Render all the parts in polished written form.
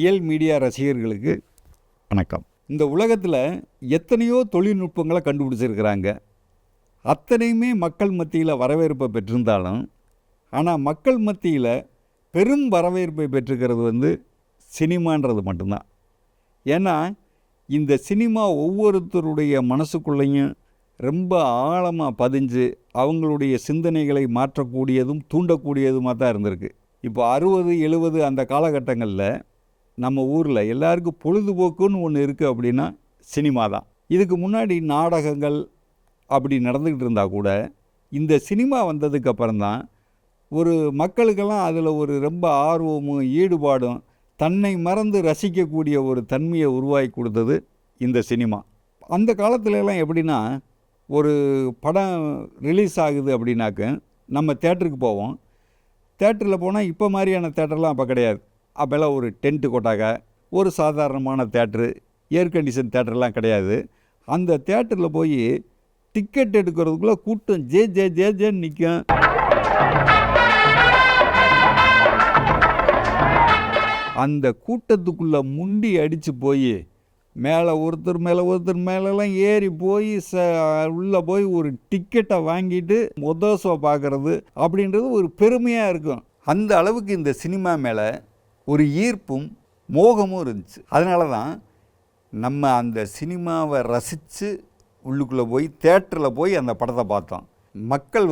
இயல் மீடியா ரசிகர்களுக்கு வணக்கம். இந்த உலகத்தில் எத்தனையோ தொழில்நுட்பங்களை கண்டுபிடிச்சிருக்கிறாங்க. அத்தனையுமே மக்கள் மத்தியில் வரவேற்பை பெற்றிருந்தாலும், ஆனால் மக்கள் மத்தியில் பெரும் வரவேற்பை பெற்றுக்கிறது சினிமான்றது மட்டும்தான். ஏன்னா இந்த சினிமா ஒவ்வொருத்தருடைய மனசுக்குள்ளேயும் ரொம்ப ஆழமாக பதிஞ்சு அவங்களுடைய சிந்தனைகளை மாற்றக்கூடியதும் தூண்டக்கூடியதுமாக தான் இருந்திருக்கு. இப்போ 60, 70 அந்த காலகட்டங்களில் நம்ம ஊரில் எல்லாருக்கும் பொழுதுபோக்குன்னு ஒன்று இருக்குது அப்படின்னா சினிமா தான். இதுக்கு முன்னாடி நாடகங்கள் அப்படி நடந்துக்கிட்டு இருந்தால் கூட இந்த சினிமா வந்ததுக்கப்புறம்தான் ஒரு மக்களுக்கெல்லாம் அதில் ஒரு ரொம்ப ஆர்வமும் ஈடுபாடும் தன்னை மறந்து ரசிக்கக்கூடிய ஒரு தன்மையை உருவாக்கி கொடுத்தது இந்த சினிமா. அந்த காலத்துலலாம் எப்படின்னா, ஒரு படம் ரிலீஸ் ஆகுது அப்படின்னாக்க நம்ம தேட்டருக்கு போவோம். தேட்டரில் போனால் இப்போ மாதிரியான தேட்டர்லாம் அப்போ கிடையாது. அப்போல்லாம் ஒரு டென்ட்டு கொட்டாக, ஒரு சாதாரணமான தேட்ரு, ஏர் கண்டிஷன் தேட்டர்லாம் கிடையாது. அந்த தேட்டரில் போய் டிக்கெட் எடுக்கிறதுக்குள்ளே கூட்டம் ஜேன்னு நிற்கும். அந்த கூட்டத்துக்குள்ளே முண்டி அடித்து போய் மேலே ஒருத்தர் மேலெல்லாம் ஏறி போய் உள்ளே போய் ஒரு டிக்கெட்டை வாங்கிட்டு மொதல் ஷோ பார்க்குறது அப்படின்றது ஒரு பெருமையாக இருக்கும். அந்த அளவுக்கு இந்த சினிமா மேலே ஒரு ஈர்ப்பும் மோகமும் இருந்துச்சு. அதனால தான் நம்ம அந்த சினிமாவை ரசித்து உள்ளுக்குள்ளே போய் தேட்டரில் போய் அந்த படத்தை பார்த்தோம். மக்கள்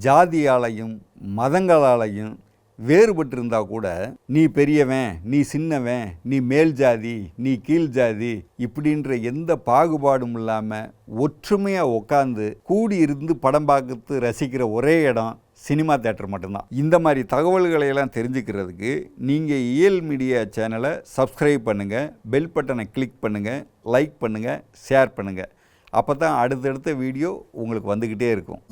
ஜாதியாலையும் மதங்களாலையும் வேறுபட்டிருந்தால் கூட, நீ பெரியவன், நீ சின்னவன், நீ மேல் ஜாதி, நீ கீழ் ஜாதி இப்படின்ற எந்த பாகுபாடும் இல்லாமல் ஒற்றுமையாக உட்காந்து கூடி இருந்து படம் பார்த்து ரசிக்கிற ஒரே இடம் சினிமா தேட்டர் மட்டும்தான். இந்த மாதிரி தகவல்களையெல்லாம் தெரிஞ்சுக்கிறதுக்கு நீங்கள் இயல் மீடியா சேனலை சப்ஸ்கிரைப் பண்ணுங்கள், பெல் பட்டனை கிளிக் பண்ணுங்கள், லைக் பண்ணுங்கள், ஷேர் பண்ணுங்கள். அப்போ தான் அடுத்தடுத்த வீடியோ உங்களுக்கு வந்துக்கிட்டே இருக்கும்.